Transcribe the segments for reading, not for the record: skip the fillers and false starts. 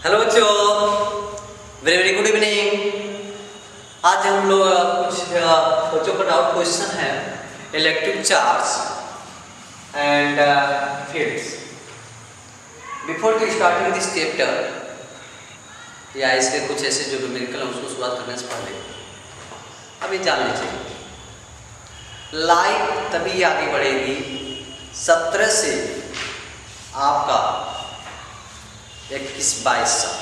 Hello बच्चों, very very good evening. आज हम लोग कुछ बच्चों का डाउट क्वेश्चन है electric charge and fields. Before to starting this chapter या इसके कुछ ऐसे जो न्यूमेरिकल है उसको शुरुआत करने से पहले अभी जान लीजिए, लाइट तभी आगे बढ़ेगी 17 से आपका 21-22 साल।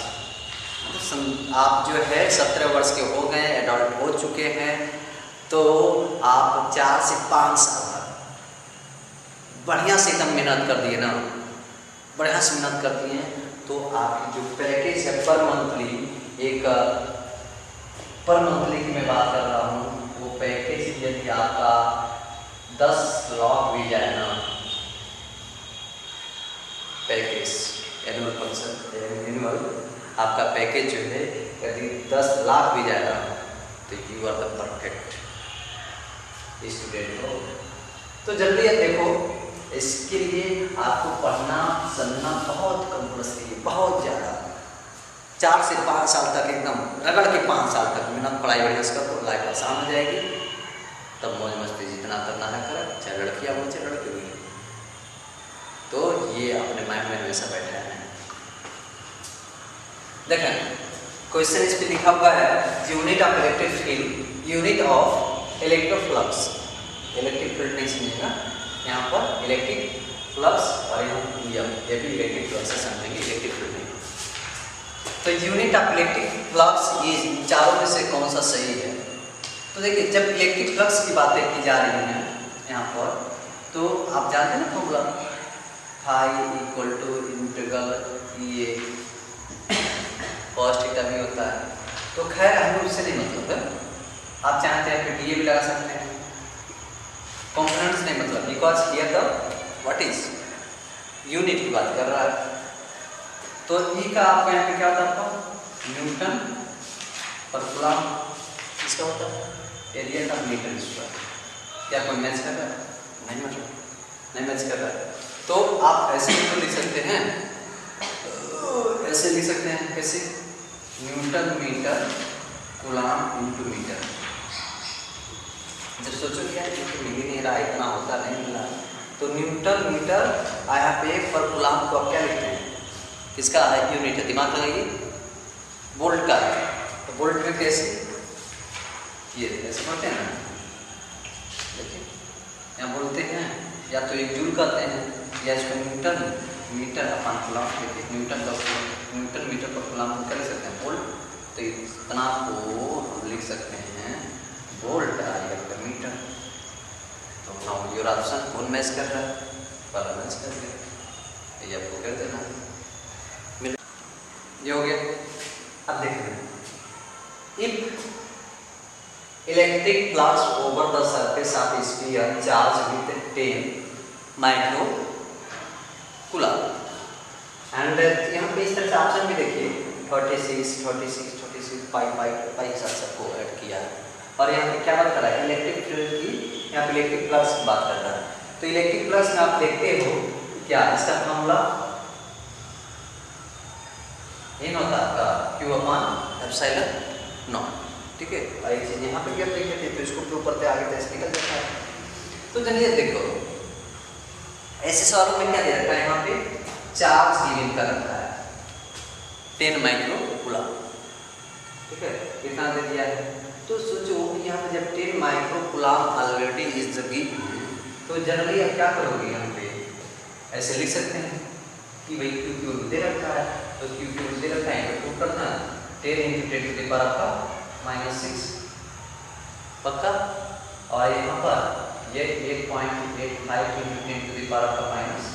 आप जो है 17 वर्ष के हो गए, एडल्ट हो चुके हैं, तो आप 4 से 5 साल तक बढ़िया से एकदम मेहनत कर दिए ना, बढ़िया से मेहनत कर दिए तो आपकी जो पैकेज है पर मंथली की मैं बात कर रहा हूँ, वो पैकेज यदि आपका 10 लाख भी जाए ना, पैकेज एनुअल आपका पैकेज जो है यदि 10 लाख भी जाएगा तो you are the perfect student हो। तो जल्दी देखो, इसके लिए आपको पढ़ना समझना बहुत कंपल्सरी, बहुत ज़्यादा 4 से 5 साल तक एकदम रगड़ के 5 साल तक मेहनत पढ़ाई बढ़िया से कर तो लाइफ आसान हो जाएगी। तब मौज मस्ती जितना करना है कर, चाहे लड़कियाँ हो चाहे लड़के हुए। तो ये अपने माइंड में हमेशा बैठा है। देखें क्वेश्चन इस पे लिखा हुआ है unit of electric field, unit of electroflux. Electric field नहीं समझेगा यहाँ पर, इलेक्ट्रिक फ्लक्स और यहाँ ये भी इलेक्ट्रिक फ्लक्स से समझेंगे, इलेक्ट्रिक फील्ड नहीं। तो यूनिट ऑफ इलेक्ट्रिक फ्लक्स ये चारों में से कौन सा सही है? तो देखिए, जब इलेक्ट्रिक फ्लक्स की बातें की जा रही हैं यहाँ पर, तो आप जानते हैं ना formula phi equal to integral ये कॉस थीटा भी होता है। तो खैर हमें उससे नहीं मतलब है, आप चाहते हैं फिर डी भी लगा सकते हैं, कॉम्पोनेंट्स नहीं मतलब, because here the what is unit की बात कर रहा है। तो ई का आपको यहाँ पे क्या होता है, आपको न्यूटन पर कूलम इसका होता है, एरिया का मीटर स्क्वायर। क्या कोई मैच कर रहा है? नहीं मतलब नहीं मैच कर रहा है। तो आप ऐसे भी तो लिख सकते हैं, ऐसे लिख सकते हैं, कैसे? Newton metre coulomb into metre. जब सोचो क्या है तो मिल ही नहीं रहा, इतना होता नहीं मिल रहा, तो न्यूटन मीटर आया पे पर कूलम को आप क्या लिखते हैं? किसका है यूनिट है? दिमाग लगाइए, वोल्ट का। तो वोल्ट में कैसे ये ऐसे बोलते हैं ना, देखिए यहाँ बोलते हैं या तो एक जूल कहते हैं या इसको न्यूटन मीटर अपन कूलम कहते हैं। न्यूटन मीटर पर कूलम कर सकते हैं वोल्ट, तो इतना को हम लिख सकते हैं वोल्ट या मीटर। तो हम योर ऑप्शन कौन मैच कर रहा है? पहला मैच कर दिया, ये आपको कर देना मिल, ये हो गया। अब देखिए, if electric flux over the surface of sphere charge with 10 micro coulomb and यहाँ पे इस तरह से ऑप्शन भी देखिए 36 पाई के साथ सबको ऐड किया है। और यहाँ पे क्या बात कर रहा है? इलेक्ट्रिक फील्ड की, यहाँ पे इलेक्ट्रिक फ्लक्स की बात कर रहा है। तो इलेक्ट्रिक फ्लक्स में आप देखते हो क्या इसका फॉर्मूला इन होता है आपका Q अपॉन एप्सिलॉन नॉट, ठीक है। और एक चीज यहाँ पे भी आप देख लेते हैं, तो इसको के ऊपर से आगे तक निकल जाता है। तो चलिए देखो, ऐसे सवालों में क्या दे रखा है? यहाँ पे चार्ज गिवन का रखा है 10 माइक्रो कूलम, ठीक है, कितना दे दिया है। तो सोचो यहाँ पे जब 10 micro coulomb already is given, तो जनरली आप क्या करोगे? यहाँ पे ऐसे लिख सकते हैं कि भाई Q दे रखा है, तो Q दे रखा है तो करना 10 × 10⁻⁻⁶ पक्का। और यहाँ पर ये 8.85 × 10⁻⁻⁻।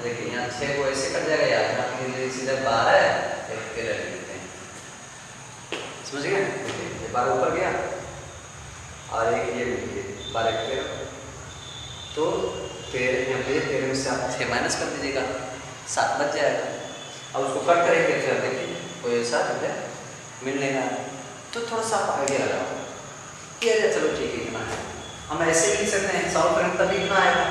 देखिए यहाँ 6 को ऐसे कट जाएगा यार, यहाँ सीधा 12 है, एक 13 लिखते हैं, समझ गए? ये 12 ऊपर गया और एक ये लिखिए 12 13, तो 13 यहाँ पे 13 में से आप 6 माइनस कर दीजिएगा, 7 बच जाएगा। अब उसको कट करेंगे फिर देखिए कोई ऐसा है मिल लेगा, तो थोड़ा सा आप आइडिया लगाओ कि अरे चलो ठीक है इतना है। हम ऐसे लिख सकते हैं, सॉल्व करेंगे तभी इतना आएगा,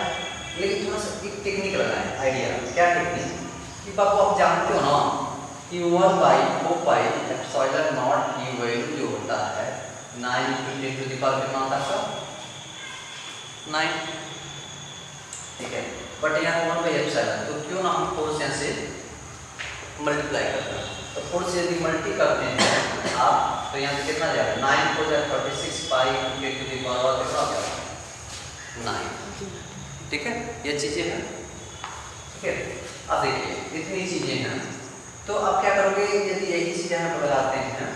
लेकिन थोड़ा सा एक टेक्निक लगाएं, आइडिया। क्या टेक्निक? कि बाबू आप जानते हो ना कि 1/4 एप्सिलॉन नॉट की वैल्यू जो होता है 9 × 10 टू द पावर कितना होता है? 9, ठीक है। बट यहाँ 1/एप्सिलॉन, तो क्यों ना हम 4 से ऐसे मल्टीप्लाई करते हैं। तो 4 से यदि मल्टी करते हैं आप तो यहाँ से कितना जाएगा? 9 4 जा 36 पाई × 10 टू द पावर कितना हो जाएगा? 9, ठीक है। ये चीजें हैं, ठीक है। अब देखिए इतनी चीजें हैं, तो आप क्या करोगे? यदि यही चीज यहाँ पर लगाते हैं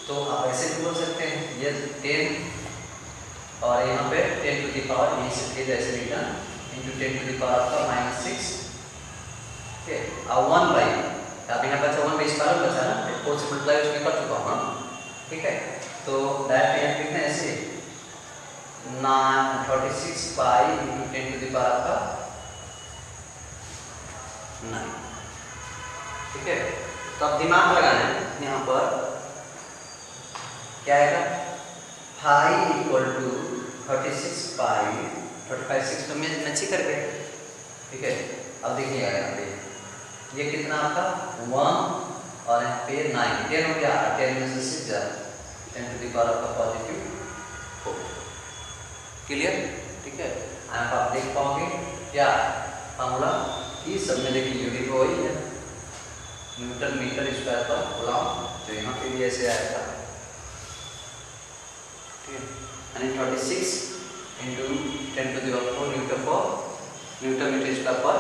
तो आप ऐसे भी बोल सकते हैं, ये 10 और यहाँ पे 10 टू द पावर यहीं से फिर ऐसे लिखना इंटू 10 टू द पावर का -6, ठीक है। अब 1/, अब यहाँ बचा 1/12 बचा ना, 4 से मल्टीप्लाई उसमें कर चुका हूँ, ठीक है। तो डायरेक्ट यहाँ लिखना ऐसे 36 pi into 10 to the power का 9, ठीक है। तो अब दिमाग लगाना है यहाँ पर, क्या आएगा? पाई इक्वल टू 36 पाई 35 6 तो मैच ही कर गए, ठीक है। अब देखिएगा यहाँ पे ये कितना आपका 1 और यहाँ पे 9, 10 हो गया, 10 में से 6 जा 10 टू द पावर का +4, क्लियर, ठीक है। आप देख पाओगे क्या फॉर्मूला कि सब में देखिए यूनिट वही है, न्यूटन मीटर स्क्वायर पर कूलम, जो यहाँ पे भी ऐसे आया था, ठीक है। यानी 36 into 10 to the power 4 newton metre square पर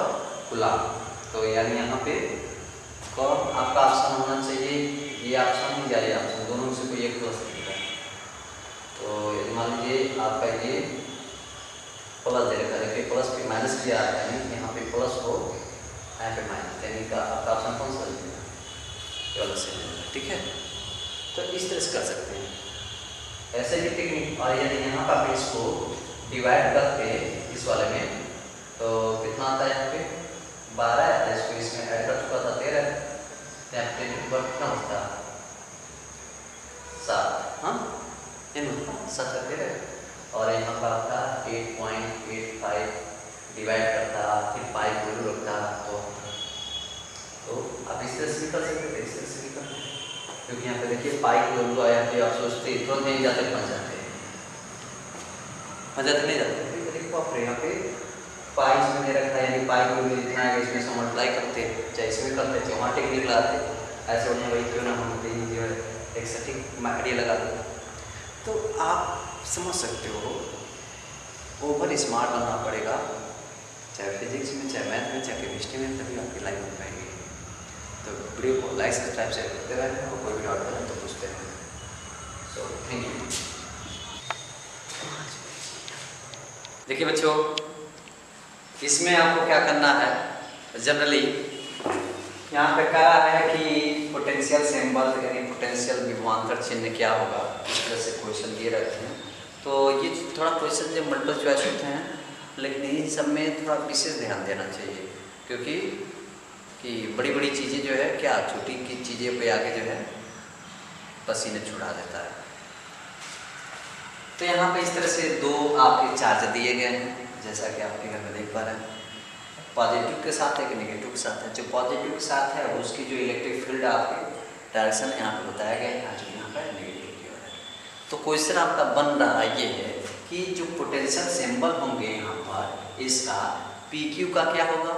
कूलम। तो यानी यहाँ पे कौन आपका ऑप्शन होना चाहिए? ये ऑप्शन नहीं, या ये ऑप्शन, दोनों से कोई एक हो सकता है। तो यदि मान लीजिए आपका ये प्लस दे रखा है, देखिए प्लस पे माइनस किया है, यानी यहाँ पे प्लस हो, यहाँ पे माइनस, यानी का आपका ऑप्शन कौन सा है? केवल से, ठीक है। तो इस तरह से कर सकते हैं ऐसे भी टेक्निक। और यदि यहाँ पर इसको डिवाइड करके इस वाले में तो कितना आता है? यहाँ पे 12 है, इसको इसमें ऐड कर चुका था 13, यहाँ पे कितना होता है? 7, हाँ ये होता 7 13, और यहाँ पर आपका 8.85 डिवाइड करता, फिर पाई वैल्यू रखता, तो आप इस तरह से भी कर सकते थे, इस तरह से भी कर सकते, क्योंकि यहाँ पे देखिए पाई की वैल्यू आया कि आप सोचते तुरंत नहीं जाते, पहुँच जाते नहीं जाते। देखो आप यहाँ पे पाई इसमें दे रखा है, यानी पाई की वैल्यू जितना है इसमें से मल्टीप्लाई करते, चाहे इसमें करते थे, वहाँ टेक्निक लगाते, ऐसे उन्हें वही क्यों ना हम जो है एक सटीक आइडिया लगा दें। तो आप समझ सकते हो, ओवर स्मार्ट बनना पड़ेगा, चाहे फिजिक्स में, चाहे मैथ में, चाहे केमिस्ट्री में, तभी आपकी लाइफ बन पाएगी। तो वीडियो को लाइक सब्सक्राइब शेयर करते रहें, और कोई भी डाउट करें तो पूछते रहें। So thank you. देखिए बच्चों, इसमें आपको क्या करना है, जनरली यहाँ पे कहा है कि पोटेंशियल सिंबल यानी पोटेंशियल विभवांतर चिन्ह क्या होगा, इस तरह से क्वेश्चन ये रहते हैं। तो ये थोड़ा क्वेश्चन जो मल्टीपल चॉइस होते हैं, लेकिन इन सब में थोड़ा विशेष ध्यान देना चाहिए, क्योंकि कि बड़ी बड़ी चीज़ें जो है क्या छोटी की चीज़ें पे आके जो है पसीने छुड़ा देता है। तो यहाँ पे इस तरह से दो आपके चार्ज दिए गए हैं, जैसा कि आपके घर में देख पा रहे हैं, पॉजिटिव के साथ है कि नेगेटिव के साथ है। जो पॉजिटिव के साथ है उसकी जो इलेक्ट्रिक फील्ड आपके डायरेक्शन यहाँ पे बताया गया है, जो यहाँ पर नेगेटिव की ओर है। तो क्वेश्चन आपका बन रहा ये है कि जो पोटेंशियल सिंबल होंगे यहाँ पर, इसका पी क्यू का क्या होगा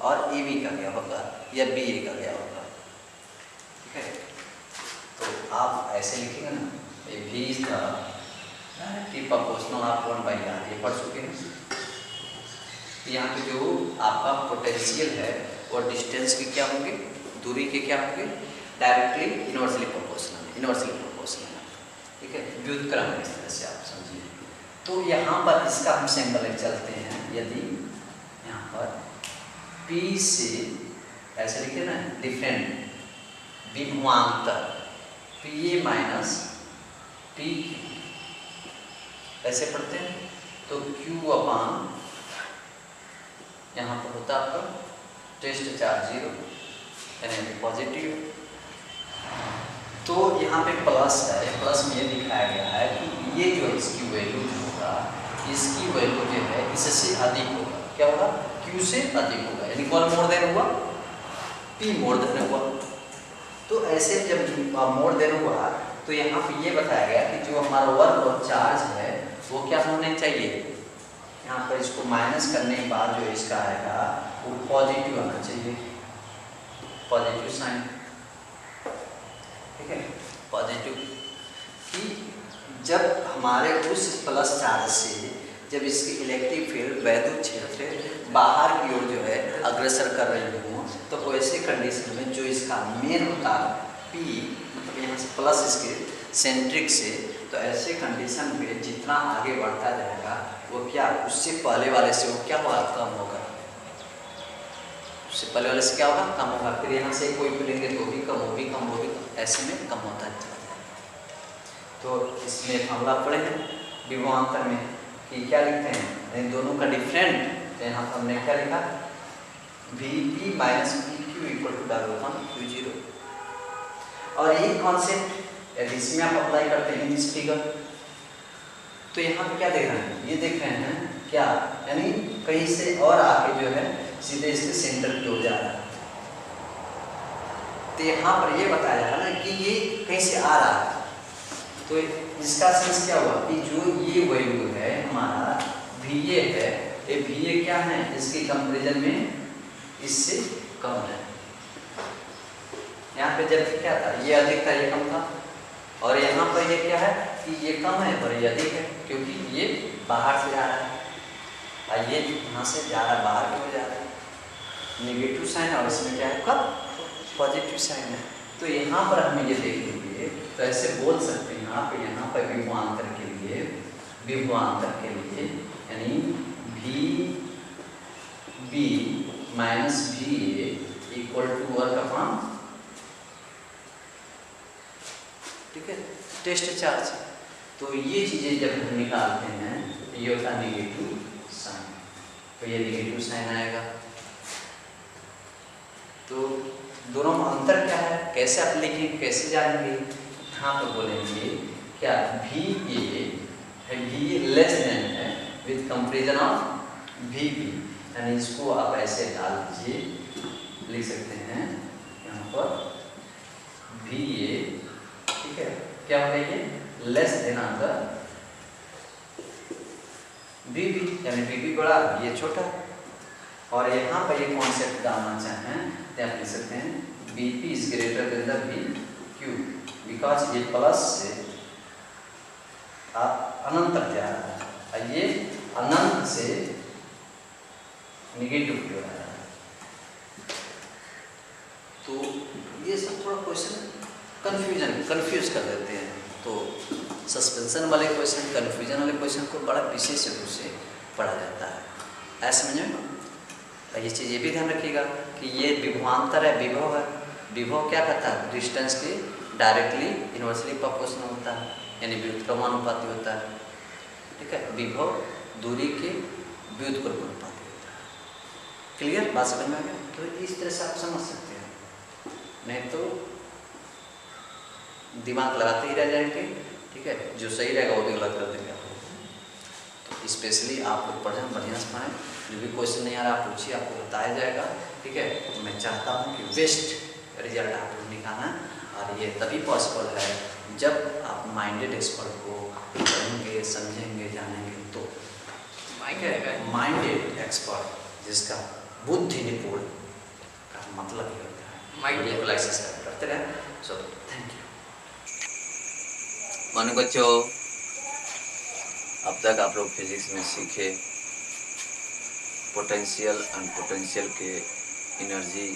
और ए बी का क्या होगा या बी ए का क्या होगा, ठीक है। तो आप ऐसे लिखेंगे ना, ए भी इसका प्रोपोर्शनल ऑफ 1/r, ये पढ़ चुके हैं। यहाँ पे जो आपका पोटेंशियल है और डिस्टेंस के क्या होंगे, दूरी के क्या होंगे, डायरेक्टली इनवर्सली प्रोपोर्शनल, ठीक है, व्युत्क्रम इस तरह से आप समझिए। तो यहाँ पर इसका हम सिंबल चलते हैं, यदि यहाँ पर P से ऐसे लिखे ना, डिफरेंट विभवांतर PA माइनस PQ ऐसे पढ़ते हैं, तो Q अपान यहाँ पर होता है आपका टेस्ट चार्ज 0 यानी पॉजिटिव। तो यहाँ पे प्लस है, प्लस में ये दिखाया गया है कि ये जो इसकी वैल्यू होगा इसकी वैल्यू जो है इससे अधिक होगा। क्या होगा? Q से अधिक होगा, यानी कौन मोर देन हुआ? P मोर देन हुआ। तो ऐसे जब मोर देन हुआ तो यहाँ पे ये बताया गया कि जो हमारा वर्क और चार्ज है वो क्या होने चाहिए, यहाँ पर इसको माइनस करने के बाद जो इसका आएगा वो पॉजिटिव आना चाहिए, पॉजिटिव साइन। ठीक है, पॉजिटिव कि जब हमारे उस प्लस चार्ज से जब इसकी इलेक्ट्रिक फील्ड वैद्युत क्षेत्र बाहर की ओर जो है अग्रसर कर रही हूँ, तो वैसे कंडीशन में जो इसका मेन होता है P, मतलब यहाँ से प्लस इसके सेंट्रिक से, तो ऐसे कंडीशन में जितना आगे बढ़ता जाएगा वो क्या उससे पहले वाले से वो क्या होगा? कम होगा। उससे पहले वाले से क्या होगा? कम होगा। फिर यहाँ से कोई भी लेंगे तो भी कम, वो भी कम, वो भी कम, ऐसे में कम होता है। तो इसमें फॉर्मूला पढ़े हैं विभवांतर में कि क्या लिखते हैं, इन दोनों का डिफरेंट। तो यहाँ पर हमने क्या लिखा? Vp minus PQ equal to W1Q0। और यही कॉन्सेप्ट यदि इसमें आप अप्लाई करते हैं इस फिगर, तो यहाँ पे क्या देख रहे हैं? ये देख रहे हैं क्या, यानी कहीं से और आके जो है सीधे इसके सेंटर की ओर जा रहा है। तो यहाँ पर ये बताया जा रहा है कि ये कहीं से आ रहा है, तो इसका सेंस क्या हुआ कि जो ये वैल्यू है हमारा VA है, ये VA क्या है? इसके कंपैरिजन में इससे कम है। यहाँ पे जब क्या था, ये अधिक था, ये कम था, और यहाँ पर ये क्या है कि ये कम है और ये अधिक है, क्योंकि ये बाहर से जा रहा है और ये यहाँ से जा रहा है, बाहर की ओर जा रहा है। नेगेटिव साइन और इसमें क्या है? कब? पॉजिटिव साइन है। तो यहाँ पर हमें ये देख लीजिए, तो ऐसे बोल सकते हैं यहाँ पर विभवांतर के लिए, विभवांतर के लिए यानी VB minus VA equal to work upon, ठीक है, टेस्ट चार्ज। तो ये चीजें जब हम निकालते हैं तो ये होता है नेगेटिव साइन, तो ये नेगेटिव साइन आएगा। तो दोनों में अंतर क्या है, कैसे आप लिखेंगे, कैसे जानेंगे? यहाँ पर बोलेंगे क्या VA है, VA लेस देन है विद कंपैरिजन ऑफ VB, यानी इसको आप ऐसे डाल दीजिए, लिख सकते हैं यहाँ पर VA, ठीक है, क्या हो गया? लेस देन अंदर VB, यानी VB बड़ा, ये छोटा। और यहाँ पर ये कॉन्सेप्ट डालना चाहें तो आप लिख सकते हैं BP is greater than the VQ, because ये प्लस से आप अनंत तक जा रहा है और ये अनंत से निगेटिव की ओर आ रहा है। तो ये सब थोड़ा क्वेश्चन कंफ्यूज कर देते हैं। तो सस्पेंशन वाले क्वेश्चन, कंफ्यूजन वाले क्वेश्चन को बड़ा विशेष रूप से पढ़ा जाता है, ऐसा समझ में। ये चीज़ ये भी ध्यान रखिएगा कि ये विभवांतर है, विभव है। विभव क्या कहता है? डिस्टेंस के डायरेक्टली इनवर्सली प्रोपोर्शनल होता है, यानी व्युत्क्रमानुपाती होता है। ठीक है, विभव दूरी के व्युत्क्रमानुपाती होता है। क्लियर बात समझ में आ गया? तो इस तरह से आप समझ सकते हैं, नहीं तो दिमाग लगाते ही रह जाएंगे। ठीक है, जो सही रहेगा वो भी गलत कर देंगे आप लोग। तो स्पेशली आप लोग पढ़ें, बढ़िया से पढ़ें, जो भी क्वेश्चन नहीं आ रहा आप पूछिए, आपको बताया जाएगा। ठीक है, तो मैं चाहता हूँ कि बेस्ट रिजल्ट आप लोग निकालना, और ये तभी पॉसिबल है जब आप माइंडेड एक्सपर्ट को पढ़ेंगे, समझेंगे, जानेंगे। तो माइंडेड एक्सपर्ट जिसका बुद्धि निपुण का मतलब ये होता है, माइंड एक्सरसाइज करते रहें। So thank you. मानो बच्चों, अब तक आप लोग फिजिक्स में सीखे पोटेंशियल एंड पोटेंशियल के एनर्जी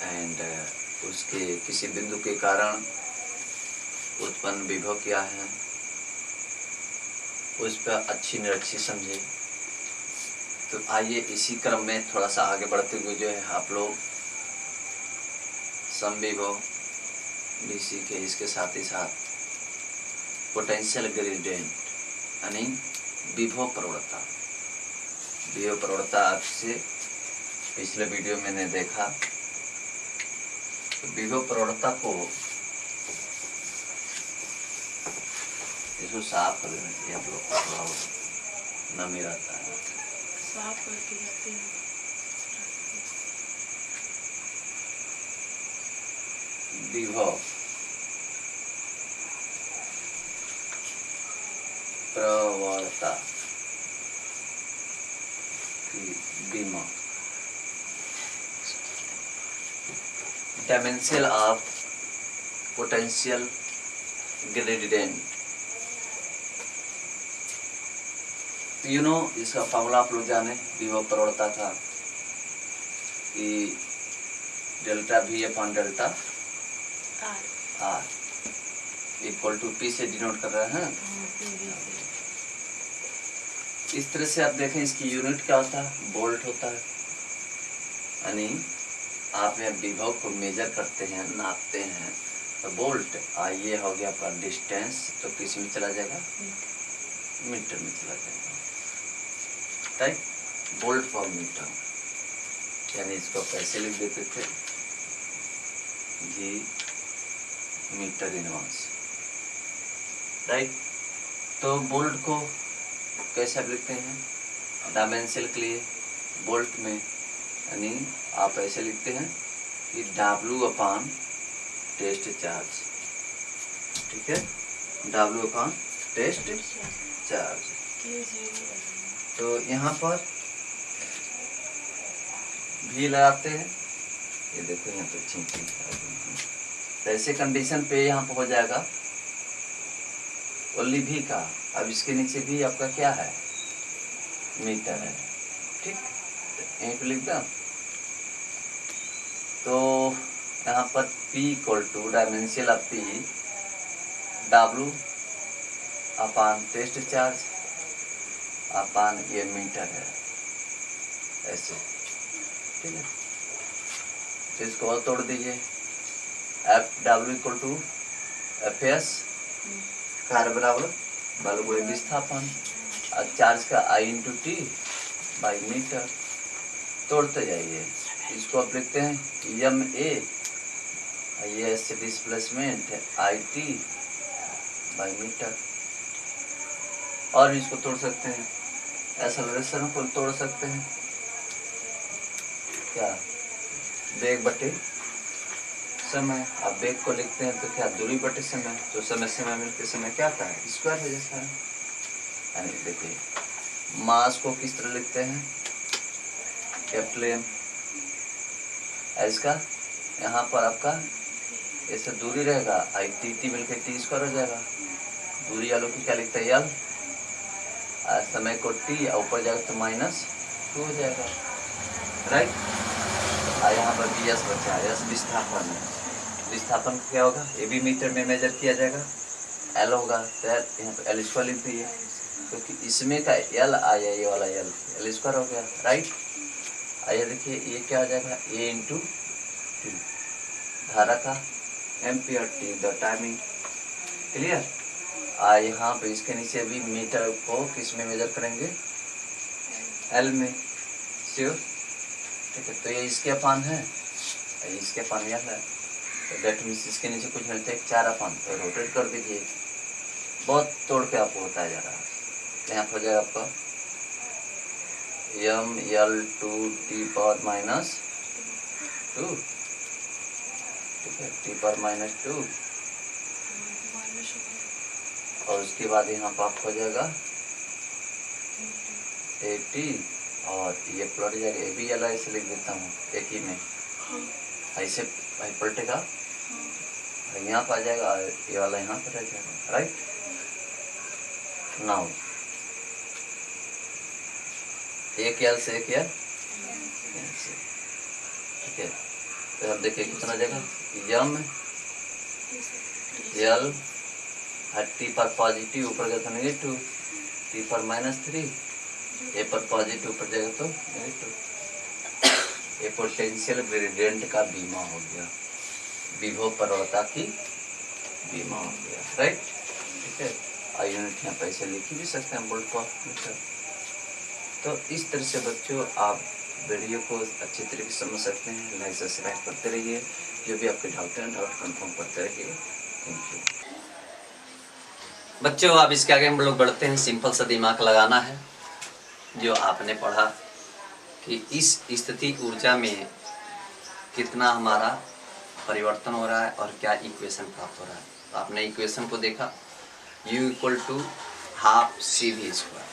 एंड उसके किसी बिंदु के कारण उत्पन्न विभव क्या है, उस पर अच्छी निरीक्षी समझे। तो आइए इसी क्रम में थोड़ा सा आगे बढ़ते हुए जो है आप लोग समविभव भी सीखे, इसके साथ ही साथ पोटेंशियल ग्रेडियंट यानी विभव प्रवणता। विभव प्रवणता से पिछले वीडियो में मैंने देखा, तो विभव प्रवणता को इसको साफ कर देना चाहिए आप लोग को, थोड़ा नमी रहता है। साफ करके जाते हैं। विभव प्रवणता की बीमा, dimension of potential gradient. You know इसका फॉर्मूला आप लोग जाने विभव प्रवणता का कि delta V upon delta R equal to P से डिनोट कर रहे हैं। इस तरह से आप देखें इसकी यूनिट क्या होता है, वोल्ट होता है। यानी आप यहाँ विभव को मेजर करते हैं, नापते हैं तो वोल्ट, ये हो गया आपका डिस्टेंस, तो किस में चला जाएगा, मीटर में चला जाएगा, राइट, वोल्ट पर मीटर। यानी इसको कैसे लिख देते थे, जी मीटर इनवर्स, राइट। तो वोल्ट को कैसे आप लिखते हैं, डायमेंशन के लिए वोल्ट में, यानी आप ऐसे लिखते हैं कि W अपॉन टेस्ट चार्ज, ठीक है, W अपॉन टेस्ट चार्ज। तो यहाँ पर भी लगाते हैं, ये देखो यहाँ पे चिंकिंग, तो ऐसे कंडीशन पे यहाँ पर हो जाएगा ओनली भी का। अब इसके नीचे भी आपका क्या है, मीटर है, ठीक, यहीं पे लिख दो। तो यहाँ पर P equal to dimension of P W upon test charge upon ये मीटर है, ऐसे, ठीक है। तो इसको और तोड़ दीजिए, FW इक्वल टू FS कार्य बराबर बल गुणे विस्थापन, और चार्ज का I into T by metre. तोड़ते जाइए, इसको आप लिखते हैं MA, ये डिस्प्लेसमेंट IT बाई मीटर। और इसको तोड़ सकते हैं, एक्सेलरेशन को तोड़ सकते हैं, क्या, वेग बटे समय। अब वेग को लिखते हैं तो क्या, दूरी बटे समय, तो समय समय मिलकर समय क्या आता है, स्क्वायर हो जाता है। यानी देखिए मास को किस तरह लिखते हैं, कैपिटल, इसका यहाँ पर आपका ऐसे दूरी रहेगा IT मिलकर टी स्क्वायर हो जाएगा। दूरी वालों की क्या लिखते हैं, यल, समय को टी, ऊपर जाएगा तो -2 हो जाएगा, राइट। और यहाँ पर भी यस बचा है, यस विस्थापन है। विस्थापन क्या होगा, ये भी मीटर में मेजर किया जाएगा, एल होगा, तो यहाँ पर एल स्क्वायर लिख दीजिए, क्योंकि इसमें का एल आया, ये वाला एल स्क्वायर हो गया, राइट। आइए देखिए ये क्या हो जाएगा, A इंटू टी, धारा का ampere, T the timing, clear. यहाँ पे इसके नीचे भी मीटर को किस में मेजर करेंगे, एल में, श्योर, ठीक है। तो ये इसके अपान है, इसके अपान यह है, तो दैट मीन्स इसके नीचे कुछ मिलते हैं 4 अपान, तो रोटेट कर दीजिए, बहुत तोड़ के आपको बताया जा रहा है। यहाँ पर हो जाएगा आपका ML2T⁻², ठीक है, T⁻², और उसके बाद यहाँ पर आपको हो जाएगा 80, और ये पलट जाएगा, ये भी अलग ऐसे लिख देता हूँ एक ही में, ऐसे पलटेगा, यहाँ पर आ जाएगा, ये वाला यहाँ पर रह जाएगा, राइट। नाउ एक यल से एक यल, ठीक है। तो अब देखिए कितना जाएगा, ML T पर पॉजिटिव ऊपर जाता है नेगेटिव, T पर -3, A पर पॉजिटिव ऊपर जाएगा तो नेगेटिव। ये पोटेंशियल ग्रेडियंट का बीमा हो गया, विभव प्रवणता की बीमा हो गया, राइट, ठीक है। और यूनिट यहाँ पैसे लिख भी सकते हैं, वोल्ट पर मीटर। तो इस तरह से बच्चों आप वीडियो को अच्छे तरीके से समझ सकते हैं। लाइक सब्सक्राइब करते रहिए, जो भी आपके डाउट हैं डाउट कंफर्म करते रहिए। Thank you. बच्चों अब इसके आगे हम लोग बढ़ते हैं। सिंपल सा दिमाग लगाना है। जो आपने पढ़ा कि इस स्थिति ऊर्जा में कितना हमारा परिवर्तन हो रहा है और क्या इक्वेशन प्राप्त हो रहा है। तो आपने इक्वेशन को देखा, U equal to half C V square,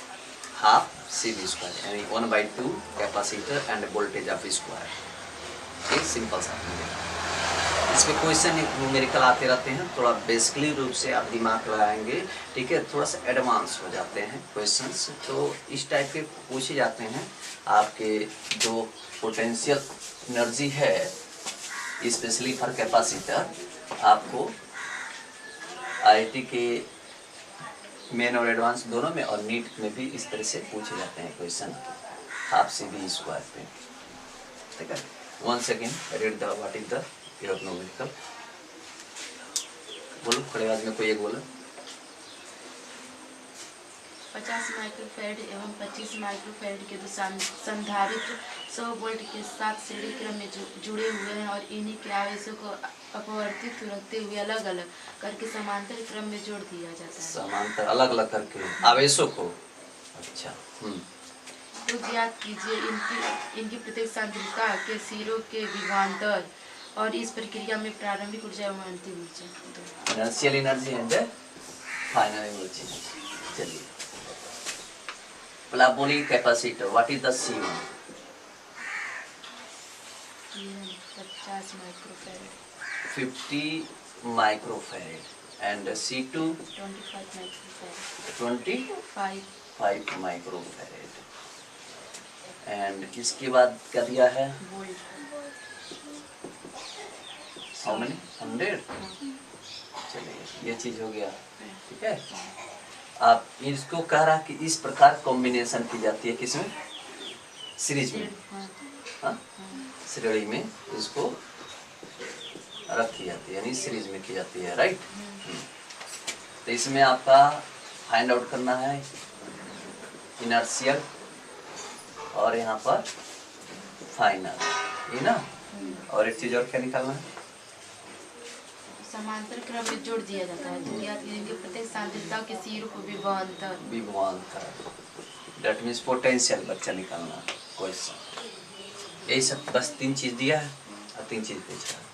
half C V square यानी 1/2 capacitor and voltage of square. ये सिंपल सा आपने देखा। इसमें क्वेश्चन न्यूमेरिकल आते रहते हैं, थोड़ा बेसिकली रूप से आप दिमाग लगाएंगे, ठीक है, थोड़ा सा एडवांस हो जाते हैं क्वेश्चंस। तो इस टाइप के पूछे जाते हैं। आपके जो पोटेंशियल एनर्जी है स्पेशली फॉर कैपेसिटर, आपको आईआईटी के मेन और एडवांस दोनों में और नीट में भी इस तरह से पूछे जाते हैं question half C V square पे, ठीक है। Once again read the what is the numerical. बोलो खड़े आवाज में, कोई एक बोलो। 50 माइक्रोफैरड एवं 25 माइक्रोफैरड के दो संधारित्र 100 वोल्ट के साथ श्रेणी क्रम में जुड़े हुए हैं और इन्हीं के आवेशों को अपवर्तित रखते हुए अलग अलग करके समांतर क्रम में जोड़ दिया जाता है। समांतर अलग अलग करके आवेशों को, अच्छा। तो ज्ञात कीजिए इनकी प्रत्येक सांद्रता के सिरों के विभवांतर और इस प्रक्रिया में प्रारंभिक ऊर्जा एवं अंतिम ऊर्जा। Inertial energy and final energy. चलिए बोलिए capacitor what is the C1? 50 microfarad 50 microfarad and C2 25 microfarad 25 microfarad. And इसके बाद क्या दिया है? वोल्ट। How many 100? चलिए ये चीज हो गया, ठीक है। आप इसको कह रहा कि इस प्रकार कॉम्बिनेशन की जाती है, किसमें? सीरीज में, हाँ, श्रेणी में इसको रखी जाती है, यानी सीरीज में की जाती है, राइट। तो इसमें आपका फाइंड आउट करना है इनर्शियल और यहाँ पर फाइनल, ये ना। और एक चीज और क्या निकालना है? समांतर क्रम में जोड़ दिया जाता है। तो ज्ञात कीजिए प्रत्येक सांद्रता के सिरों को विभवांतर। दैट मीन्स पोटेंशियल बच्चा निकालना क्वेश्चन। यही सब बस 3 चीज दिया है और 3 चीज पूछ रहा है।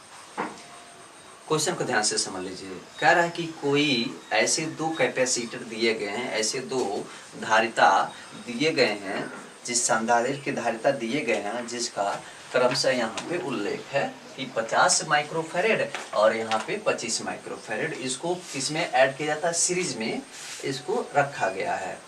क्वेश्चन को ध्यान से समझ लीजिए। कह रहा है कि कोई ऐसे 2 कैपेसिटर दिए गए हैं, ऐसे 2 धारिता दिए गए हैं, जिस संधारित्र की धारिता दिए गए हैं जिसका क्रमशः यहाँ पे उल्लेख है कि 50 माइक्रोफैरड और यहाँ पे 25 माइक्रोफैरड। इसको किसमें ऐड किया जाता है? सीरीज में इसको रखा गया है।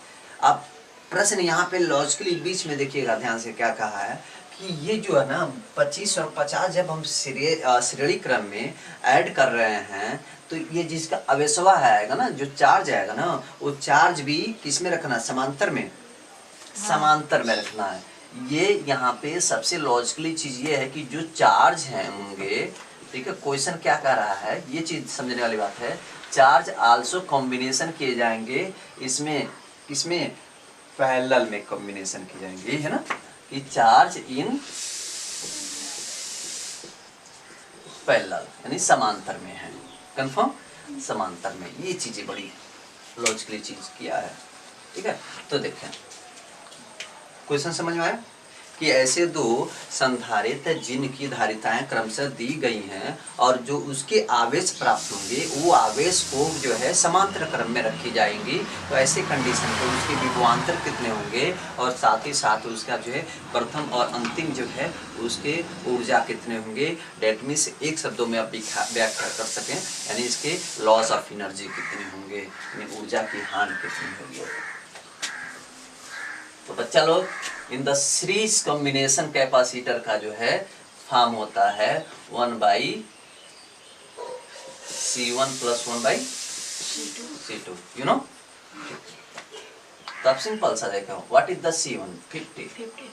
अब प्रश्न यहाँ पे लॉजिकली बीच में देखिएगा ध्यान से, क्या कहा है कि ये जो है ना 25 और 50 जब हम श्रेणी क्रम में ऐड कर रहे हैं तो ये जिसका अवेशवा आएगा ना, जो चार्ज आएगा ना, वो चार्ज भी किसमें रखना? समांतर में, समांतर में रखना है। ये यहाँ पे सबसे लॉजिकली चीज ये है कि जो चार्ज हैं होंगे, ठीक है। क्वेश्चन क्या कह रहा है, ये चीज समझने वाली बात है। चार्ज आल्सो कॉम्बिनेशन किए जाएंगे, इसमें पैरेलल में कॉम्बिनेशन किए जाएंगे, है ना, कि चार्ज इन पैरेलल यानी समांतर में है। कंफर्म? समांतर में। ये चीजें बड़ी लॉजिकली चीज किया है, ठीक है। तो देखें क्वेश्चन समझ में आया कि ऐसे 2 संधारित्र जिनकी धारिताएं क्रमशः दी गई हैं और जो उसके आवेश प्राप्त होंगे वो आवेश को जो है समांतर क्रम में रखी जाएंगी। तो ऐसे कंडीशन पे उसके विभवांतर कितने होंगे और साथ ही साथ उसका जो है प्रथम और अंतिम जो है उसके ऊर्जा कितने होंगे। डेट मीन्स एक शब्दों में आप व्याख्या कर सकें, यानी इसके लॉस ऑफ एनर्जी कितने होंगे, यानी ऊर्जा की हानि कितनी होगी। तो बच्चा लोग in the series combination capacitor का जो है फॉर्म होता है 1/C1 + 1/C2, यू नो। तो आप सिंपल सा देखो, what is the C1? 50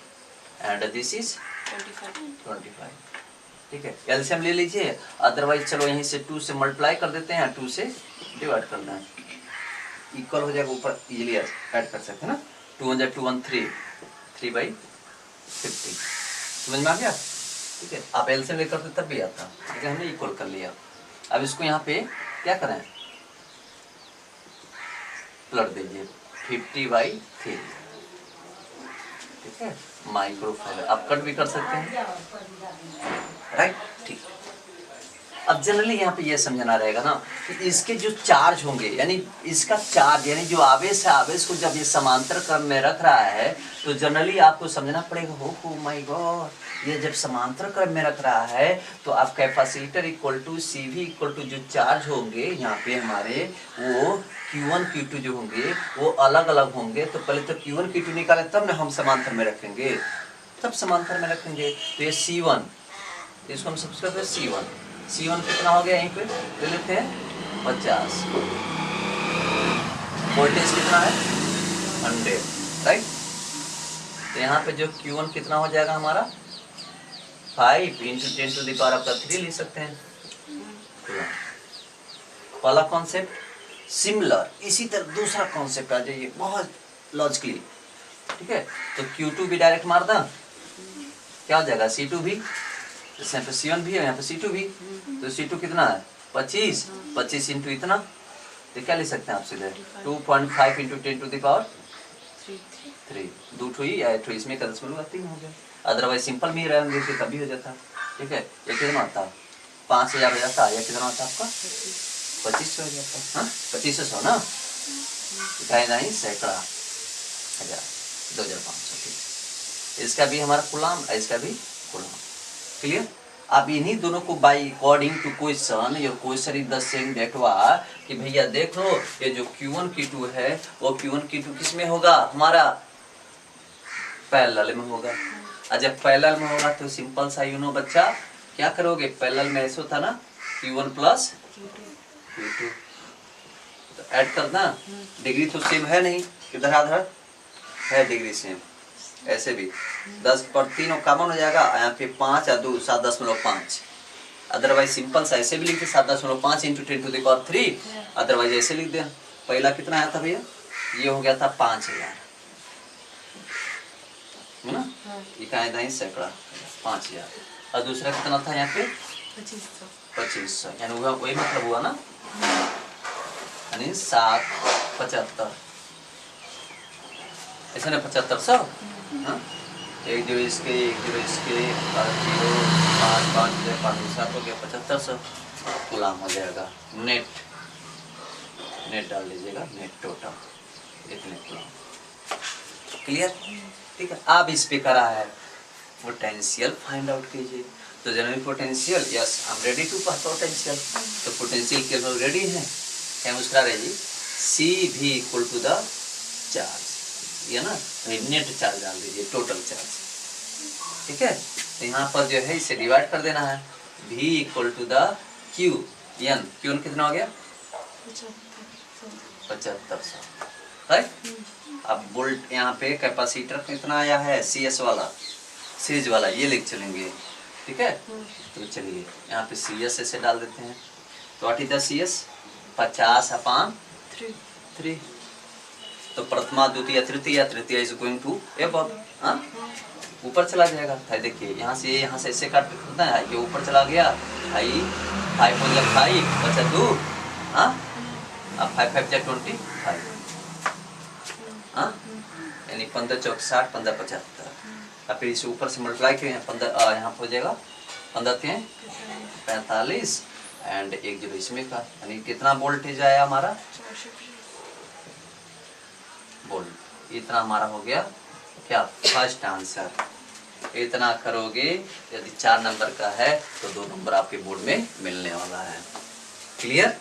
and this is 25, ठीक है। एलसीएम ले लीजिए, अदरवाइज चलो यहीं से 2 से मल्टीप्लाई कर देते हैं, 2 से डिवाइड करना है, इक्वल हो जाएगा, ऊपर इजीली ऐड कर सकते हैं ना। 2 × 2 = 3, 3/50 समझ में आ गया, ठीक है। आप एलसीएम लेकर करते तब भी आता, ठीक है। हमने इक्वल कर लिया। अब इसको यहाँ पे क्या करें, पलट दीजिए 50/3, ठीक है, माइक्रोफैराड। आप कट भी कर सकते हैं, राइट, ठीक। अब जनरली यहाँ पे ये समझना रहेगा ना कि इसके जो चार्ज होंगे, यानी इसका चार्ज, यानी जो आवेश है, आवेश को जब ये समांतर क्रम में रख रहा है तो जनरली आपको समझना पड़ेगा, हो माय गॉड, ये जब समांतर क्रम में रख रहा है तो आप capacitor equal to CV equal to जो चार्ज होंगे यहाँ पे हमारे, वो Q1 Q2 जो होंगे वो अलग अलग होंगे। तो पहले तो Q1 Q2 निकाले तब ना हम समांतर में रखेंगे, तब समांतर में रखेंगे। तो ये C1, इसको हम सबसे पहले C1 कितना हो गया, यहीं पे ले लेते हैं 50, वोल्टेज कितना है 100, राइट। तो यहाँ पे जो Q1 कितना हो जाएगा हमारा 5 × 10⁻³ लिख सकते हैं। पहला कॉन्सेप्ट सिमिलर, इसी तरह दूसरा कॉन्सेप्ट आ जाइए बहुत लॉजिकली, ठीक है। तो Q2 भी डायरेक्ट मार दा, क्या हो जाएगा C2 भी, यहाँ पे C1 भी है, यहाँ पे C2 भी, तो C2 कितना है 25 इंटू इतना, तो क्या लिख सकते हैं आप सीधे 2.5 × 10⁻³ 2 ठो ही या 2 इसमें का 10 हो गया। अदरवाइज सिंपल में ही रहने देते तभी हो जाता, ठीक है। ये कितना आता 5000 हो जाता, या कितना आता आपका 2500 हो जाता, हाँ 2500 ना, नहीं सैकड़ा हजार 2500, ठीक। इसका भी हमारा कूलाम, इसका भी कूलाम, क्लियर। अब इन्हीं दोनों को by according to question, your question is the same that was कि भैया देख लो ये जो Q1 Q2 है वो Q1 Q2 किस में होगा, हमारा पैरेलल में होगा। और जब पैरेलल में होगा तो सिंपल सा यू नो बच्चा क्या करोगे, पैरेलल में ऐसा था ना Q1 + Q2, तो ऐड करना, डिग्री तो सेम है नहीं, किधर आधार है डिग्री सेम, ऐसे भी 10 पर 3 कॉमन हो जाएगा, यहाँ पे 5 या 2 7.5, अदरवाइज सिंपल सा ऐसे भी लिखते 7.5 × 10⁻³ अदरवाइज ऐसे लिख दें। पहला कितना आया था भैया, ये हो गया था 5000, है ना, ये का है सैकड़ा 5000, और दूसरा कितना था यहाँ पे 2500, यानी वही मतलब हुआ ना, यानी 775, ऐसा ना 7500, हाँ, 1 0 इसके 1 0 इसके 0 5 5 5 7 हो गया 7500 कूलाम हो जाएगा। नेट डाल लीजिएगा, नेट टोटल इतने कूलाम, क्लियर, ठीक है। अब इस पे करा है पोटेंशियल फाइंड आउट कीजिए, तो general potential, yes I am ready to potential, तो पोटेंशियल के लोग रेडी हैं, क्या मुस्कुरा रहे जी, CV equal to the charge, ये ना नेट चार्ज डाल दीजिए, टोटल चार्ज, ठीक है। तो यहाँ पर जो है इसे डिवाइड कर देना है, V equal to the Q1 कितना हो गया 7500, राइट। अब वोल्ट यहाँ पे कैपेसिटर कितना आया है CS वाला, सीरीज वाला, ये लिख चलेंगे, ठीक है। तो चलिए यहाँ पे CS ऐसे डाल देते हैं, तो व्हाट इज द CS 50/3, तो प्रथमा द्वितीय तृतीय इज गोइंग टू एबव, हाँ ऊपर चला जाएगा। देखिए यहाँ से ऐसे काट करना है, ये ऊपर चला गया, 5 हो गया 5 बचा 2, हाँ, अब 5 5 × 25, हाँ, यानी 15 चौक 60 15 75, अब फिर इसे ऊपर से मल्टीप्लाई करें 15, यहाँ हो जाएगा 15 3 45 एंड 1 0 इसमें का, यानी कितना वोल्टेज आया हमारा वोल्ट, इतना हमारा हो गया क्या फर्स्ट आंसर। इतना करोगे, यदि 4 नंबर का है तो 2 नंबर आपके बोर्ड में मिलने वाला है, क्लियर,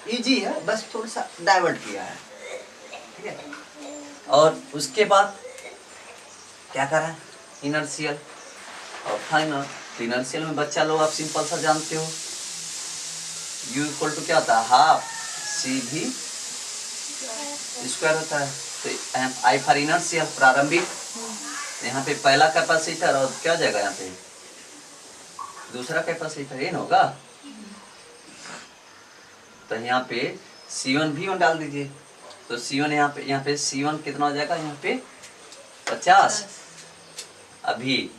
इजी है, बस थोड़ा सा डाइवर्ट किया है, ठीक है। और उसके बाद क्या करा, इनर्शियल और फाइनल। तो इनर्शियल में बच्चा लोग आप सिंपल सा जानते हो, U इक्वल टू क्या होता है, हाफ CV स्क्वायर होता है, तो I फॉर इनर्शियल प्रारंभिक, यहाँ पे पहला कैपेसिटर और क्या हो जाएगा, यहाँ पे दूसरा कैपेसिटर इन होगा, तो यहाँ पे C1 भी डाल दीजिए, तो C1 यहाँ पे C1 कितना हो जाएगा, यहाँ पे 50, अभी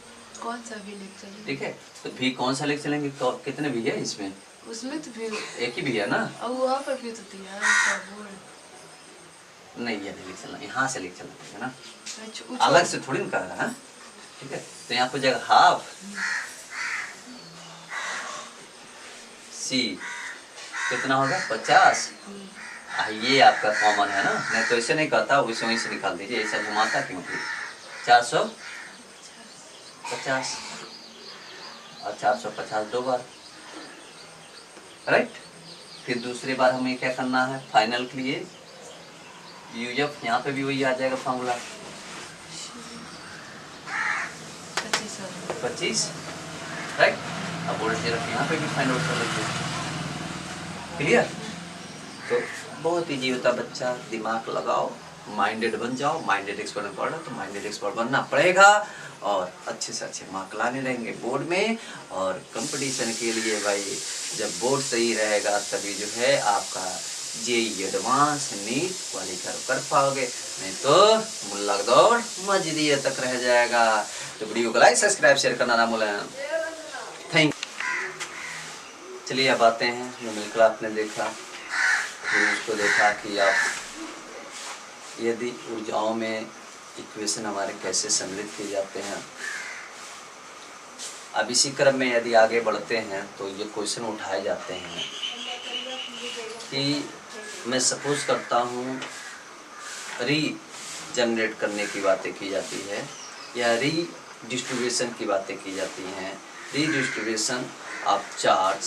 कौन सा भी लिख चलेंगे, ठीक है। तो भी कौन सा लिख चलेंगे, कितने भी है इसमें, उसमें तो भी एक ही भी है ना, और वहाँ पर भी तो दिया है, नहीं ये नहीं लिख चलना, यहाँ से लिख चलना है ना, अच्छा, अलग से थोड़ी ना कर रहा है, ठीक है। तो यहाँ पर जाएगा हाफ सी, कितना होगा 50। ये आपका कॉमन है ना, नहीं तो ऐसे नहीं करता, वैसे वहीं से निकाल दीजिए, ऐसा घुमाता क्यों फिर। 450 और 450 दो बार, राइट। फिर दूसरी बार हमें क्या करना है, फाइनल के लिए यूएफ, यहाँ पे भी वही आ जाएगा फॉर्मूला 25, राइट। अब वोल्टेज रख यहाँ पे भी फाइंड आउट कर लेते हैं, क्लियर। तो बहुत ईजी होता बच्चा, दिमाग लगाओ, माइंडेड बन जाओ। माइंडेड एक्सपर्ट पढ़ तो माइंडेड एक्सपर्ट बनना पड़ेगा और अच्छे से अच्छे मार्क लाने रहेंगे बोर्ड में। और कंपटीशन के लिए भाई जब बोर्ड सही रहेगा तभी जो है आपका जेईई एडवांस नीट क्वालिफाई कर पाओगे, नहीं तो मुल्लक दौड़ मजदिया तक रह जाएगा। तो वीडियो को लाइक सब्सक्राइब शेयर करना ना भूलें। थैंक। चलिए अब आते हैं, मिलकर आपने देखा, फिर उसको देखा कि आप यदि ऊर्जाओं में इक्वेशन हमारे कैसे सम्मिलित किए जाते हैं। अब इसी क्रम में यदि आगे बढ़ते हैं तो ये क्वेश्चन उठाए जाते हैं कि मैं सपोज करता हूँ री जनरेट करने की बातें की जाती है या री डिस्ट्रीब्यूशन की बातें की जाती हैं। री distribution of charge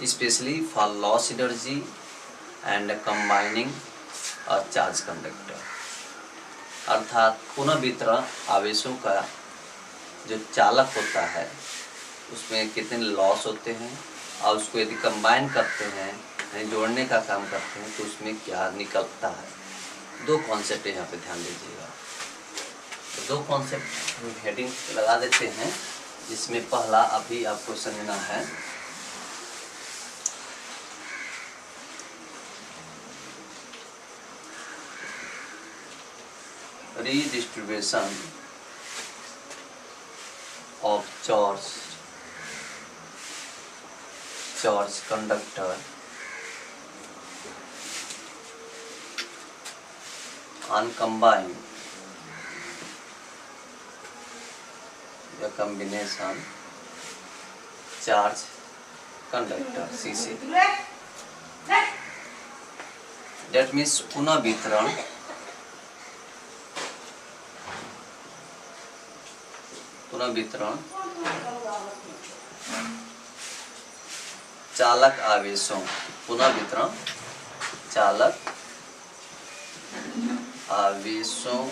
specially for loss energy and combining और चार्ज कंडक्टर, अर्थात पुनः वितरण आवेशों का जो चालक होता है उसमें कितने लॉस होते हैं और उसको यदि कंबाइन करते हैं यानी जोड़ने का काम करते हैं तो उसमें क्या निकलता है। दो कॉन्सेप्ट यहाँ पे ध्यान दीजिएगा। तो दो कॉन्सेप्ट हम हेडिंग लगा देते हैं, जिसमें पहला अभी आपको समझना है redistribution of charge conductor on combine the combination charge conductor CC, that means पुनः वितरण चालक आवेशों, पुनः वितरण चालक आवेशों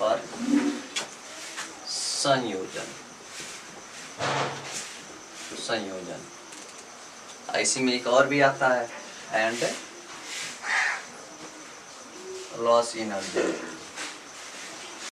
पर संयोजन। ऐसी में एक और भी आता है एंड लॉस एनर्जी।